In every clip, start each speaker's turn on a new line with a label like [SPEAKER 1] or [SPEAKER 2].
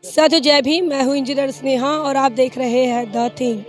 [SPEAKER 1] साथियों जय भीम। मैं हूं इंजीनियर स्नेहा और आप देख रहे हैं द थिंक।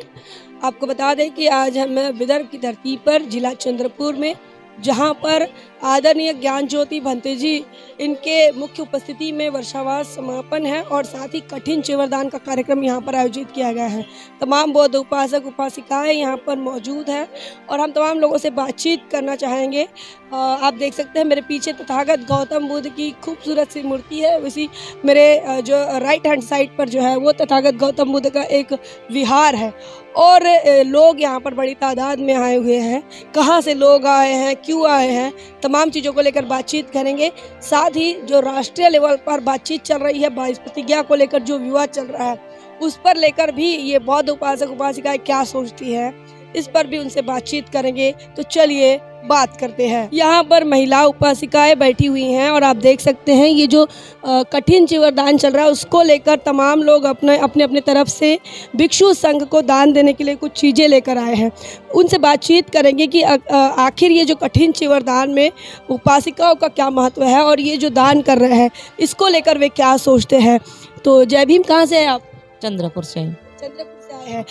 [SPEAKER 1] आपको बता दें कि आज हम विदर्भ की धरती पर जिला चंद्रपुर में, जहां पर आदरणीय ज्ञान ज्योति भंते जी इनके मुख्य उपस्थिति में वर्षावास समापन है और साथ ही कठिन चिवरदान का कार्यक्रम यहां पर आयोजित किया गया है। तमाम बौद्ध उपासक उपासिकाएं यहां पर मौजूद हैं और हम तमाम लोगों से बातचीत करना चाहेंगे। आप देख सकते हैं मेरे पीछे तथागत गौतम बुद्ध की खूबसूरत सी मूर्ति है। उसी मेरे जो राइट हैंड साइड पर जो है वो तथागत गौतम बुद्ध का एक विहार है और लोग यहाँ पर बड़ी तादाद में आए हुए हैं। कहाँ से लोग आए हैं, क्यों आए हैं, तमाम चीज़ों को लेकर बातचीत करेंगे। साथ ही जो राष्ट्रीय लेवल पर बातचीत चल रही है, 22 प्रतिज्ञा को लेकर जो विवाद चल रहा है, उस पर लेकर भी ये बौद्ध उपासक उपासिकाएं क्या सोचती है, इस पर भी उनसे बातचीत करेंगे। तो चलिए बात करते हैं। यहाँ पर महिला उपासिकाएं बैठी हुई हैं और आप देख सकते हैं ये जो कठिन चिवरदान चल रहा है उसको लेकर तमाम लोग अपने अपने तरफ से भिक्षु संघ को दान देने के लिए कुछ चीज़ें लेकर आए हैं। उनसे बातचीत करेंगे कि आखिर ये जो कठिन चिवरदान में उपासिकाओं का क्या महत्व है और ये जो दान कर रहे हैं इसको लेकर वे क्या सोचते हैं। तो जय भीम, कहाँ से हैं आप?
[SPEAKER 2] चंद्रपुर से।
[SPEAKER 1] चंद्रपुर से आए हैं।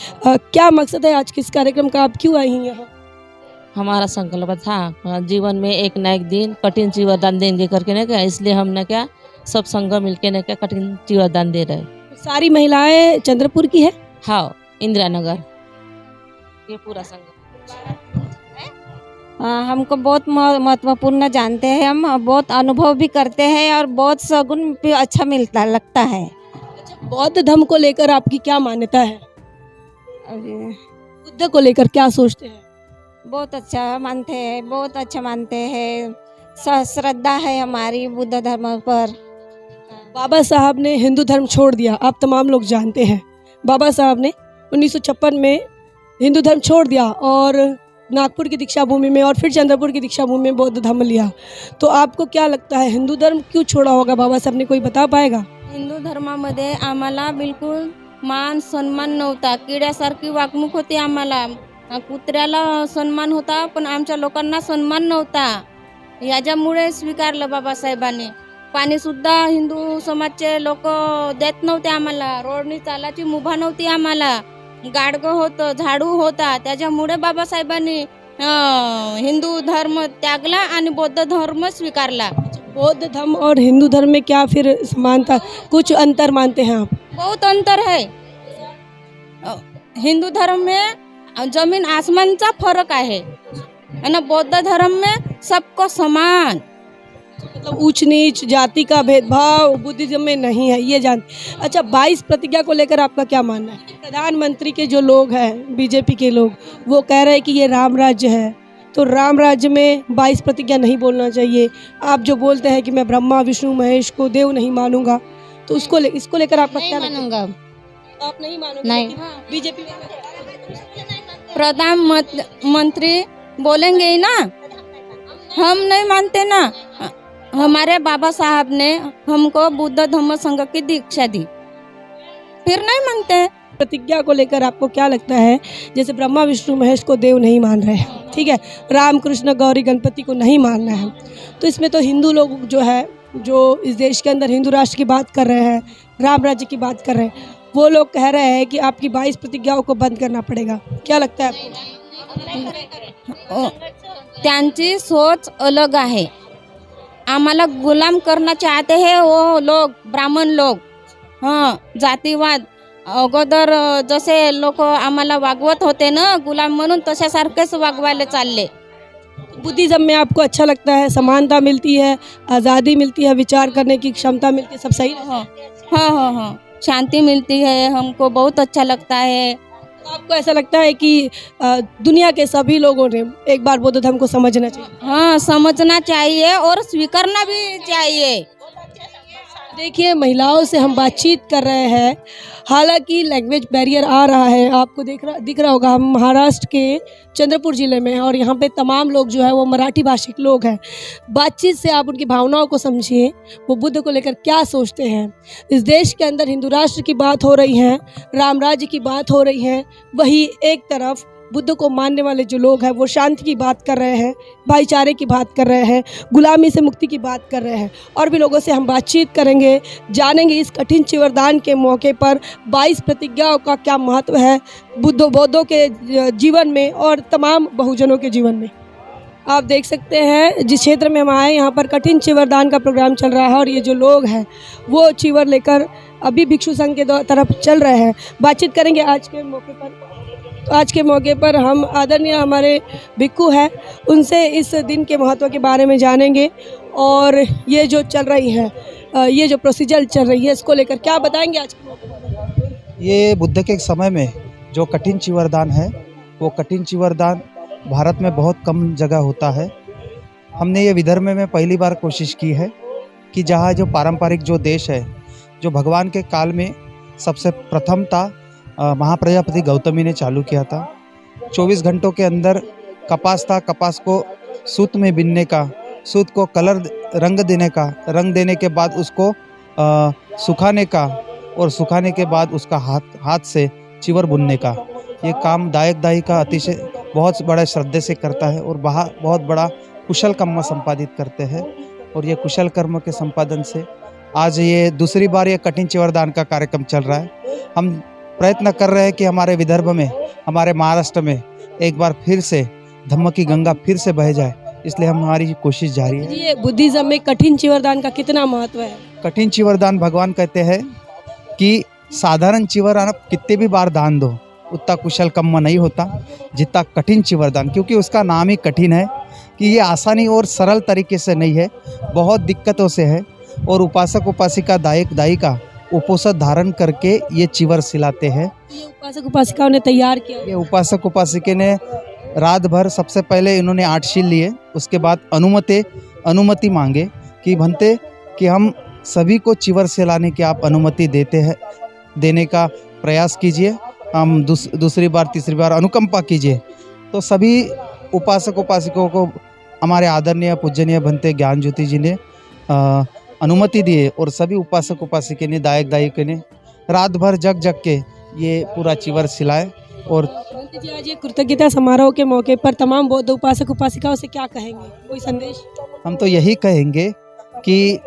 [SPEAKER 1] क्या मकसद है आज किस कार्यक्रम का, आप क्यों आई हैं यहाँ?
[SPEAKER 2] हमारा संकल्प था जीवन में एक न एक दिन कठिन चिवरदान देंगे करके ना क्या, इसलिए हम ना क्या सब संघ मिलके ना क्या कठिन चिवरदान दे रहे।
[SPEAKER 1] सारी महिलाएं चंद्रपुर की है?
[SPEAKER 2] हाँ, इंदिरा नगर ये पूरा संघ।
[SPEAKER 3] हमको बहुत महत्वपूर्ण जानते हैं, हम बहुत अनुभव भी करते हैं और बहुत सगुन भी अच्छा मिलता लगता है।
[SPEAKER 1] अच्छा, बौद्ध धर्म को लेकर आपकी क्या मान्यता है? बुद्ध को लेकर क्या सोचते हैं?
[SPEAKER 3] बहुत अच्छा मानते हैं, बहुत अच्छा मानते हैं। श्रद्धा है हमारी बुद्ध धर्म पर।
[SPEAKER 1] बाबा साहब ने हिंदू धर्म छोड़ दिया, आप तमाम लोग जानते हैं। बाबा साहब ने 1956 में हिंदू धर्म छोड़ दिया और नागपुर की दीक्षा भूमि में और फिर चंद्रपुर की दीक्षा भूमि में बौद्ध धर्म लिया। तो आपको क्या लगता है हिंदू धर्म क्यों छोड़ा होगा बाबा साहब ने, कोई बता पाएगा?
[SPEAKER 4] हिंदू धर्मामध्ये आम्हाला बिलकुल मान सन्मान नव्हता, किड्यासारखी वागणूक होती आम्हाला। कुत्र्याला सन्मान होता पण आमच्या लोकांना सन्मान नव्हता। याच्यामुळे स्वीकारलं बाबासाहेबांनी। पाणी सुद्धा हिंदू समाजचे लोक देत नव्हते आम्हाला, रोडनी चालाची मुभा नव्हती आम्हाला, गाडगं होतं, झाडू होता, त्याच्यामुळे बाबासाहेबांनी हिंदू धर्म त्यागला आणि बौद्ध धर्म स्वीकारला।
[SPEAKER 1] बौद्ध धर्म और हिंदू धर्म में क्या फिर समानता, कुछ अंतर मानते हैं आप?
[SPEAKER 4] बहुत अंतर है। हिंदू धर्म में जमीन आसमान का फर्क है ना, बौद्ध धर्म में सबको समान,
[SPEAKER 1] मतलब ऊंच नीच जाति का भेदभाव बुद्धिज्म में नहीं है, ये जान। अच्छा, 22 प्रतिज्ञा को लेकर आपका क्या मानना है? प्रधानमंत्री के जो लोग हैं, बीजेपी के लोग, वो कह रहे हैं कि ये राम राज्य है, तो राम राज्य में 22 प्रतिज्ञा नहीं बोलना चाहिए। आप जो बोलते हैं कि मैं ब्रह्मा विष्णु महेश को देव नहीं मानूंगा, तो इसको लेकर आपका क्या मानूंगा? आप नहीं मानोगे?
[SPEAKER 4] नहीं।
[SPEAKER 1] बीजेपी
[SPEAKER 4] प्रधानमंत्री बोलेंगे ही ना, हम नहीं मानते ना। हमारे बाबा साहब ने हमको बुद्ध धम्म संघ की दीक्षा दी, फिर नहीं मानते।
[SPEAKER 1] प्रतिज्ञा को लेकर आपको क्या लगता है? जैसे ब्रह्मा विष्णु महेश को देव नहीं मान रहे हैं, ठीक है, राम कृष्ण गौरी गणपति को नहीं मानना है, तो इसमें तो हिंदू लोग जो है, जो इस देश के अंदर हिंदू राष्ट्र की बात कर रहे हैं, राम राज्य की बात कर रहे हैं, वो लोग कह रहे हैं कि आपकी 22 प्रतिज्ञाओं को बंद करना पड़ेगा। क्या लगता है आपको?
[SPEAKER 4] त्यांची सोच अलग आहे। आम्हाला गुलाम करना चाहते हैं वो लोग, ब्राह्मण लोग। हाँ, जातीवाद अगोदर जसे लोक आम्हाला वागवत होते ना गुलाम म्हणून, तशासारखेच वागवायला चालले।
[SPEAKER 1] बुद्धिज्म में आपको अच्छा लगता है, समानता मिलती है, आज़ादी मिलती है, विचार करने की क्षमता मिलती है, सब सही?
[SPEAKER 4] हाँ हाँ हाँ हाँ, शांति मिलती है, हमको बहुत अच्छा लगता है।
[SPEAKER 1] आपको ऐसा लगता है कि दुनिया के सभी लोगों ने एक बार बौद्ध धर्म को समझना चाहिए?
[SPEAKER 4] हाँ, समझना चाहिए और स्वीकारना भी चाहिए।
[SPEAKER 1] देखिए, महिलाओं से हम बातचीत कर रहे हैं, हालांकि लैंग्वेज बैरियर आ रहा है, आपको दिख रहा होगा। हम महाराष्ट्र के चंद्रपुर ज़िले में हैं और यहाँ पे तमाम लोग जो है वो मराठी भाषिक लोग हैं। बातचीत से आप उनकी भावनाओं को समझिए, वो बुद्ध को लेकर क्या सोचते हैं। इस देश के अंदर हिंदू राष्ट्र की बात हो रही है, राम राज्य की बात हो रही है, वही एक तरफ बुद्ध को मानने वाले जो लोग हैं वो शांति की बात कर रहे हैं, भाईचारे की बात कर रहे हैं, गुलामी से मुक्ति की बात कर रहे हैं। और भी लोगों से हम बातचीत करेंगे, जानेंगे इस कठिन चिवरदान के मौके पर 22 प्रतिज्ञाओं का क्या महत्व है बौद्धों के जीवन में और तमाम बहुजनों के जीवन में। आप देख सकते हैं जिस क्षेत्र में हम आए यहाँ पर कठिन चिवरदान का प्रोग्राम चल रहा है और ये जो लोग हैं वो चिवर लेकर अभी भिक्षु संघ के तरफ चल रहे हैं। बातचीत करेंगे आज के मौके पर। तो आज के मौके पर हम आदरणीय हमारे भिक्खु हैं उनसे इस दिन के महत्व के बारे में जानेंगे और ये जो चल रही है, ये जो प्रोसीजर चल रही है इसको लेकर क्या बताएंगे आज के मौके पर।
[SPEAKER 5] ये बुद्ध के समय में जो कठिन चिवरदान है वो कठिन चिवरदान भारत में बहुत कम जगह होता है। हमने ये विदर्भ में पहली बार कोशिश की है कि जहाँ जो पारंपरिक जो देश है जो भगवान के काल में सबसे प्रथम था, महाप्रजापति गौतमी ने चालू किया था। 24 घंटों के अंदर कपास था, कपास को सूत में बिनने का, सूत को कलर रंग देने का, रंग देने के बाद उसको सुखाने का और सुखाने के बाद उसका हाथ से चिवर बुनने का, ये काम दाई का अतिशय बहुत बड़ा श्रद्धे से करता है और बहुत बड़ा कुशल कर्म संपादित करते हैं। और ये कुशल कर्म के संपादन से आज ये दूसरी बार ये कठिन चिवरदान का कार्यक्रम चल रहा है। हम प्रयत्न कर रहे हैं कि हमारे विदर्भ में, हमारे महाराष्ट्र में एक बार फिर से धम्म की गंगा फिर से बह जाए, इसलिए हमारी कोशिश जारी है।
[SPEAKER 1] ये बुद्धिज्म में कठिन चिवरदान का कितना महत्व है?
[SPEAKER 5] कठिन चिवरदान भगवान कहते हैं कि साधारण चिवर आप कितने भी बार दान दो उतना कुशल कर्म नहीं होता जितना कठिन चिवरदान, क्योंकि उसका नाम ही कठिन है कि ये आसानी और सरल तरीके से नहीं है, बहुत दिक्कतों से है। और उपासक उपासिका दायिका उपोषण धारण करके ये चिवर सिलाते हैं।
[SPEAKER 1] ये उपासक उपासिकाओं ने तैयार किया।
[SPEAKER 5] ये उपासक उपासिका ने रात भर सबसे पहले इन्होंने 8 शील लिए, उसके बाद अनुमति मांगे कि भंते कि हम सभी को चिवर सिलाने की आप अनुमति देने का प्रयास कीजिए, हम दूसरी बार तीसरी बार अनुकंपा कीजिए। तो सभी उपासक उपासिकों को हमारे आदरणीय पूजनीय भंते ज्ञान ज्योति जी ने अनुमति दिए और सभी उपासक उपासिका ने दायिका ने रात भर जग के ये पूरा चिवर सिलाए। और
[SPEAKER 1] भंते जी आज ये कृतज्ञता समारोह के मौके पर तमाम बौद्ध उपासक उपासिकाओं से क्या कहेंगे, कोई संदेश? हम
[SPEAKER 5] तो यही कहेंगे कि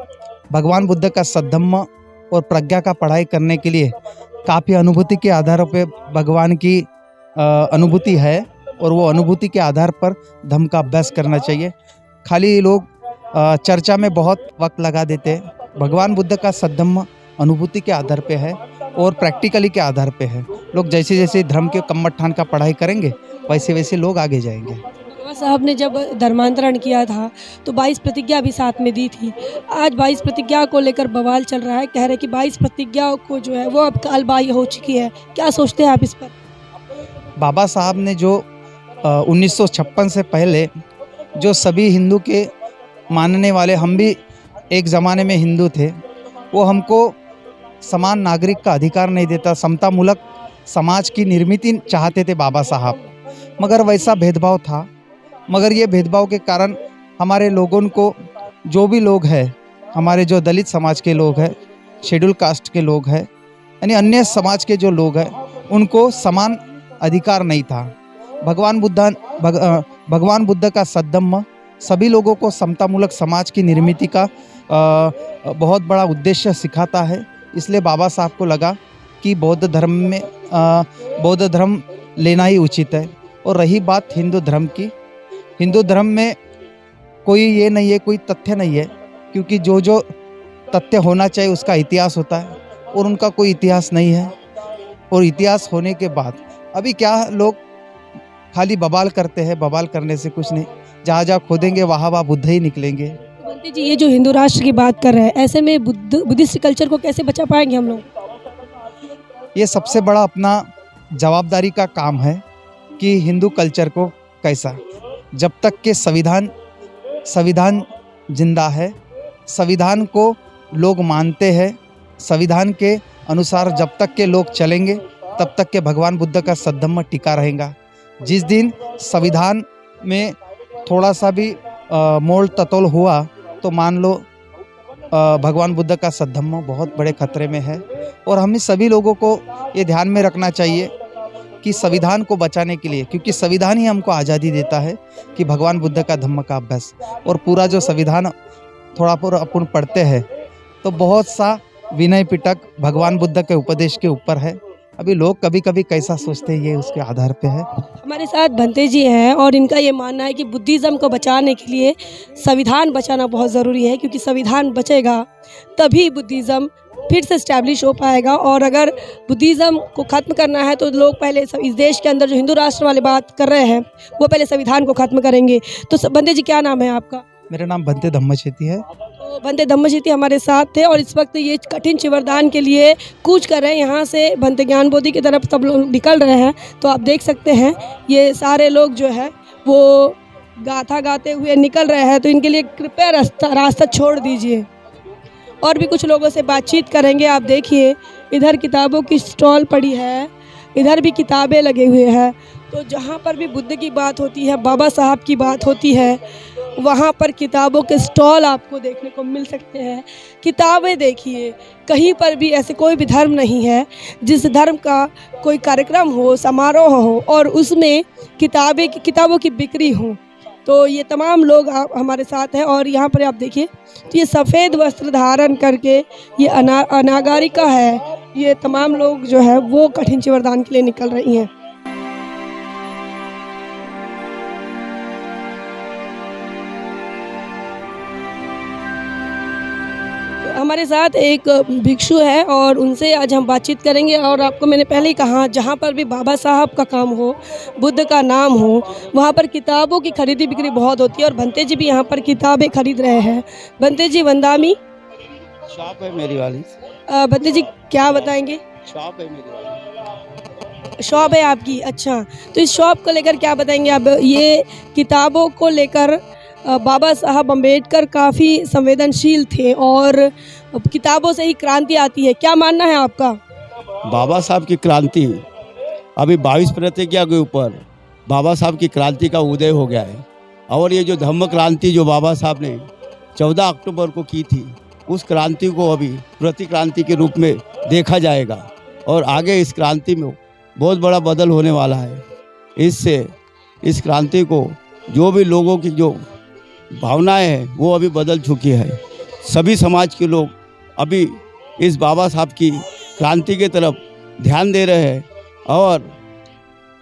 [SPEAKER 5] भगवान बुद्ध का सद्धम्म और प्रज्ञा का पढ़ाई करने के लिए काफ़ी अनुभूति के आधार पर भगवान की अनुभूति है और वो अनुभूति के आधार पर धम्म का अभ्यास करना चाहिए। खाली लोग चर्चा में बहुत वक्त लगा देते हैं। भगवान बुद्ध का सद्धम्म अनुभूति के आधार पे है और प्रैक्टिकली के आधार पे है। लोग जैसे जैसे धर्म के कम्मठान का पढ़ाई करेंगे वैसे वैसे लोग आगे जाएंगे।
[SPEAKER 1] बाबा साहब ने जब धर्मांतरण किया था तो 22 प्रतिज्ञा भी साथ में दी थी। आज 22 प्रतिज्ञा को लेकर बवाल चल रहा है, कह रहे कि 22 प्रतिज्ञाओं को जो है वो अब कालबाह्य हो चुकी है। क्या सोचते हैं आप इस पर?
[SPEAKER 5] बाबा साहब ने जो 1956 से पहले जो सभी हिंदू के मानने वाले, हम भी एक ज़माने में हिंदू थे, वो हमको समान नागरिक का अधिकार नहीं देता, समतामूलक समाज की निर्मिति चाहते थे बाबा साहब, मगर वैसा भेदभाव था। मगर ये भेदभाव के कारण हमारे लोगों को, जो भी लोग हैं, हमारे जो दलित समाज के लोग हैं, शेड्यूल कास्ट के लोग हैं, यानी अन्य समाज के जो लोग हैं, उनको समान अधिकार नहीं था। भगवान बुद्ध का सद्धम्म सभी लोगों को समतामूलक समाज की निर्मिति का बहुत बड़ा उद्देश्य सिखाता है। इसलिए बाबा साहब को लगा कि बौद्ध धर्म लेना ही उचित है। और रही बात हिंदू धर्म की, हिंदू धर्म में कोई ये नहीं है, कोई तथ्य नहीं है, क्योंकि जो तथ्य होना चाहिए उसका इतिहास होता है और उनका कोई इतिहास नहीं है। और इतिहास होने के बाद अभी क्या लोग खाली बवाल करते हैं, बवाल करने से कुछ नहीं, जहाँ खोदेंगे वहाँ बुद्ध ही निकलेंगे।
[SPEAKER 1] भंते जी ये जो हिंदू राष्ट्र की बात कर रहे हैं, ऐसे में बुद्धिस्ट कल्चर को कैसे बचा पाएंगे हम लोग?
[SPEAKER 5] ये सबसे बड़ा अपना जवाबदारी का काम है कि हिंदू कल्चर को कैसा, जब तक के संविधान जिंदा है, संविधान को लोग मानते हैं, संविधान के अनुसार जब तक के लोग चलेंगे तब तक के भगवान बुद्ध का सद्धम्म टिका रहेगा। जिस दिन संविधान में थोड़ा सा भी मोल ततोल हुआ तो मान लो भगवान बुद्ध का सद्धम्म बहुत बड़े खतरे में है। और हमें सभी लोगों को ये ध्यान में रखना चाहिए कि संविधान को बचाने के लिए, क्योंकि संविधान ही हमको आज़ादी देता है, कि भगवान बुद्ध का धम्म का अभ्यास, और पूरा जो संविधान थोड़ा पूरा अपन पढ़ते हैं तो बहुत सा विनय पिटक भगवान बुद्ध के उपदेश के ऊपर है। अभी लोग कभी कभी कैसा सोचते हैं ये उसके आधार पे है।
[SPEAKER 1] हमारे साथ भंते जी हैं और इनका ये मानना है कि बुद्धिज़्म को बचाने के लिए संविधान बचाना बहुत ज़रूरी है, क्योंकि संविधान बचेगा तभी बुद्धिज़्म फिर से इस्टेब्लिश हो पाएगा। और अगर बुद्धिज़्म को ख़त्म करना है तो लोग पहले इस देश के अंदर जो हिंदू राष्ट्र वाले बात कर रहे हैं वो पहले संविधान को ख़त्म करेंगे। तो भंते जी, क्या नाम है आपका?
[SPEAKER 5] मेरा नाम भंते धम्मचेती है।
[SPEAKER 1] तो भंते धम्मचेती हमारे साथ थे और इस वक्त ये कठिन चिवरदान के लिए कूच कर रहे हैं। यहाँ से भंते ज्ञान बोधि की तरफ सब लोग निकल रहे हैं। तो आप देख सकते हैं ये सारे लोग जो है वो गाथा गाते हुए निकल रहे हैं। तो इनके लिए कृपया रास्ता छोड़ दीजिए। और भी कुछ लोगों से बातचीत करेंगे। आप देखिए इधर किताबों की स्टॉल पड़ी है, इधर भी किताबें लगे हुए हैं। तो जहाँ पर भी बुद्ध की बात होती है, बाबा साहब की बात होती है, वहाँ पर किताबों के स्टॉल आपको देखने को मिल सकते हैं। किताबें देखिए, कहीं पर भी ऐसे कोई भी धर्म नहीं है जिस धर्म का कोई कार्यक्रम हो, समारोह हो और उसमें किताबों की बिक्री हो। तो ये तमाम लोग हमारे साथ हैं और यहाँ पर आप देखिए तो ये सफ़ेद वस्त्र धारण करके ये अनागारिका है। ये तमाम लोग जो है वो कठिन चिवरदान के लिए निकल रही हैं। हमारे साथ एक भिक्षु है और उनसे आज हम बातचीत करेंगे। और आपको मैंने पहले ही कहा, जहाँ पर भी बाबा साहब का काम हो, बुद्ध का नाम हो, वहाँ पर किताबों की खरीदी बिक्री बहुत होती है। और भंते जी भी यहाँ पर किताबें खरीद रहे हैं। भंते जी, वंदामी
[SPEAKER 6] शॉप है मेरी वाली।
[SPEAKER 1] भंते जी क्या बताएंगे?
[SPEAKER 6] शॉप है मेरी वाली।
[SPEAKER 1] शॉप है आपकी? अच्छा, तो इस शॉप को लेकर क्या बताएंगे आप? ये किताबों को लेकर बाबा साहब अम्बेडकर काफ़ी संवेदनशील थे और किताबों से ही क्रांति आती है। क्या मानना है आपका?
[SPEAKER 6] बाबा साहब की क्रांति अभी 22 प्रतिज्ञा के ऊपर बाबा साहब की क्रांति का उदय हो गया है। और ये जो धम्म क्रांति जो बाबा साहब ने 14 अक्टूबर को की थी, उस क्रांति को अभी प्रतिक्रांति के रूप में देखा जाएगा। और आगे इस क्रांति में बहुत बड़ा बदल होने वाला है। इससे इस क्रांति को जो भी लोगों की जो भावनाएं हैं वो अभी बदल चुकी है। सभी समाज के लोग अभी इस बाबा साहब की क्रांति के तरफ ध्यान दे रहे हैं। और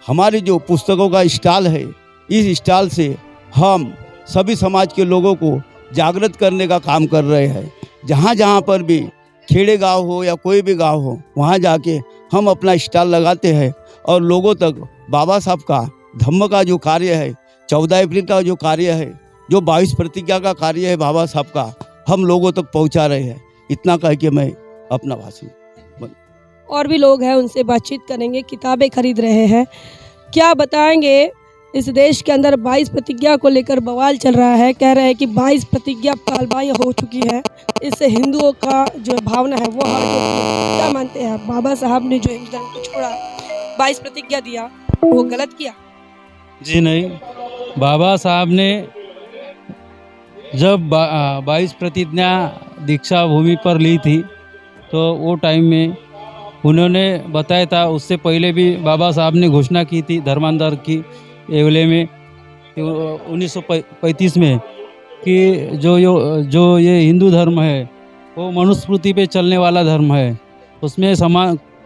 [SPEAKER 6] हमारी जो पुस्तकों का स्टॉल है, इस स्टॉल से हम सभी समाज के लोगों को जागृत करने का काम कर रहे हैं। जहाँ जहाँ पर भी खेड़े गांव हो या कोई भी गांव हो, वहाँ जाके हम अपना स्टॉल लगाते हैं और लोगों तक बाबा साहब का धम्म का जो कार्य है, 14 अप्रैल का जो कार्य है, जो 22 प्रतिज्ञा का कार्य है बाबा साहब का, हम लोगों तक पहुंचा रहे हैं। इतना कह के मैं अपना भाषण।
[SPEAKER 1] और भी लोग हैं, उनसे बातचीत करेंगे। किताबें खरीद रहे हैं। क्या बताएंगे? इस देश के अंदर 22 प्रतिज्ञा को लेकर बवाल चल रहा है। कह रहे हैं कि 22 प्रतिज्ञा कालबाह्य हो चुकी है, इससे हिंदुओं का जो भावना है वो हार चुकी है। क्या मानते हैं आप? बाबा साहब ने जो हिंदू धर्म को छोड़ा, 22 प्रतिज्ञा दिया, वो गलत किया?
[SPEAKER 7] जी नहीं, बाबा साहब ने जब 22 प्रतिज्ञा दीक्षा भूमि पर ली थी तो वो टाइम में उन्होंने बताया था, उससे पहले भी बाबा साहब ने घोषणा की थी धर्मांतर की एवले में 1935 में कि जो ये हिंदू धर्म है वो मनुस्मृति पे चलने वाला धर्म है। उसमें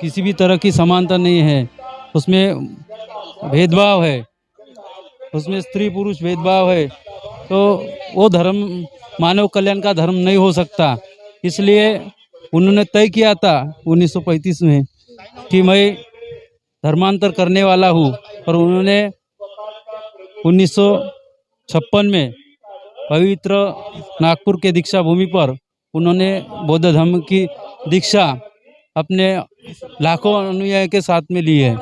[SPEAKER 7] किसी भी तरह की समानता नहीं है, उसमें भेदभाव है, उसमें स्त्री पुरुष भेदभाव है। तो वो धर्म मानव कल्याण का धर्म नहीं हो सकता। इसलिए उन्होंने तय किया था 1935 में कि मैं धर्मांतर करने वाला हूँ। और उन्होंने 1956 में पवित्र नागपुर के दीक्षा भूमि पर उन्होंने बौद्ध धर्म की दीक्षा अपने लाखों अनुयायी के साथ में ली है।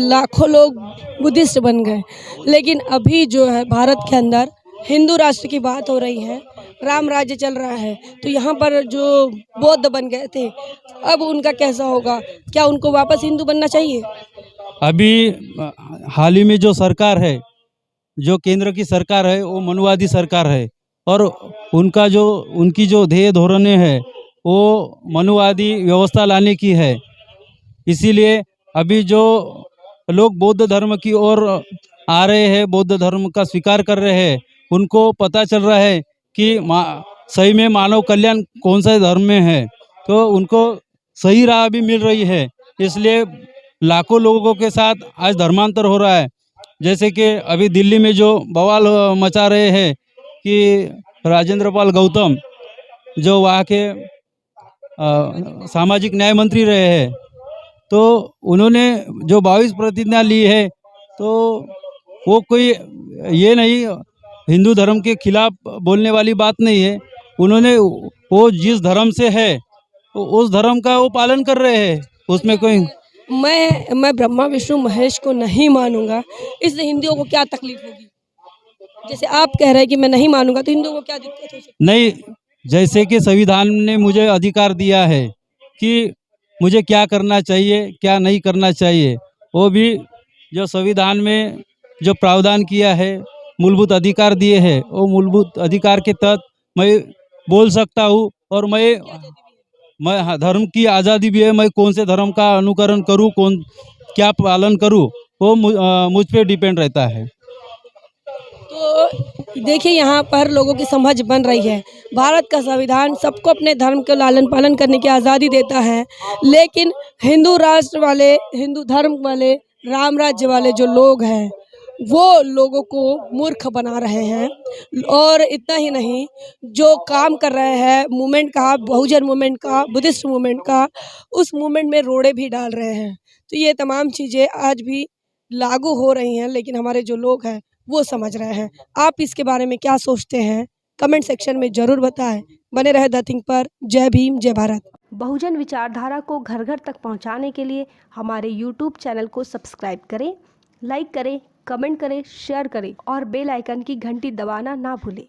[SPEAKER 1] लाखों लोग बुद्धिस्ट बन गए। लेकिन अभी जो है भारत के अंदर हिंदू राष्ट्र की बात हो रही है, राम राज्य चल रहा है। तो यहाँ पर जो बौद्ध बन गए थे, अब उनका कैसा होगा? क्या उनको वापस हिंदू बनना चाहिए?
[SPEAKER 7] अभी हाल ही में जो सरकार है, जो केंद्र की सरकार है, वो मनुवादी सरकार है। और उनकी जो ध्येय धोरणे है वो मनुवादी व्यवस्था लाने की है। इसीलिए अभी जो लोग बौद्ध धर्म की ओर आ रहे हैं, बौद्ध धर्म का स्वीकार कर रहे हैं, उनको पता चल रहा है कि सही में मानव कल्याण कौन सा धर्म में है, तो उनको सही राह भी मिल रही है। इसलिए लाखों लोगों के साथ आज धर्मांतर हो रहा है। जैसे कि अभी दिल्ली में जो बवाल मचा रहे हैं कि राजेंद्र पाल गौतम जो वहाँ के सामाजिक न्याय मंत्री रहे हैं, तो उन्होंने जो 22 प्रतिज्ञा ली है, तो वो कोई ये नहीं हिंदू धर्म के खिलाफ बोलने वाली बात नहीं है। उन्होंने वो जिस धर्म से है तो उस धर्म का वो पालन कर रहे हैं, उसमें कोई
[SPEAKER 1] मैं ब्रह्मा विष्णु महेश को नहीं मानूंगा, इससे हिंदुओं को क्या तकलीफ होगी? जैसे आप कह रहे हैं कि मैं नहीं मानूंगा, तो हिंदुओं को क्या दिक्कत हो सकती
[SPEAKER 7] नहीं। जैसे कि संविधान ने मुझे अधिकार दिया है कि मुझे क्या करना चाहिए क्या नहीं करना चाहिए, वो भी जो संविधान में जो प्रावधान किया है, मूलभूत अधिकार दिए हैं, वो मूलभूत अधिकार के तहत मैं बोल सकता हूँ। और मैं धर्म की आज़ादी भी है, मैं कौन से धर्म का अनुकरण करूँ, कौन क्या पालन करूँ, वो मुझ पे डिपेंड रहता है।
[SPEAKER 1] तो देखिए, यहाँ पर लोगों की समझ बन रही है। भारत का संविधान सबको अपने धर्म के लालन पालन करने की आज़ादी देता है, लेकिन हिंदू राष्ट्र वाले, हिंदू धर्म वाले, राम राज्य वाले जो लोग हैं, वो लोगों को मूर्ख बना रहे हैं। और इतना ही नहीं, जो काम कर रहे हैं मूवमेंट का, बहुजन मूवमेंट का, बुद्धिस्ट मूवमेंट का, उस मूवमेंट में रोड़े भी डाल रहे हैं। तो ये तमाम चीज़ें आज भी लागू हो रही हैं, लेकिन हमारे जो लोग हैं वो समझ रहे हैं। आप इसके बारे में क्या सोचते हैं? कमेंट सेक्शन में ज़रूर बताएं। बने रहे द थिंक पर। जय भीम, जय भारत। बहुजन विचारधारा को घर घर तक पहुंचाने के लिए हमारे YouTube चैनल को सब्सक्राइब करें, लाइक करें, कमेंट करें, शेयर करें और बेल आइकन की घंटी दबाना ना भूलें।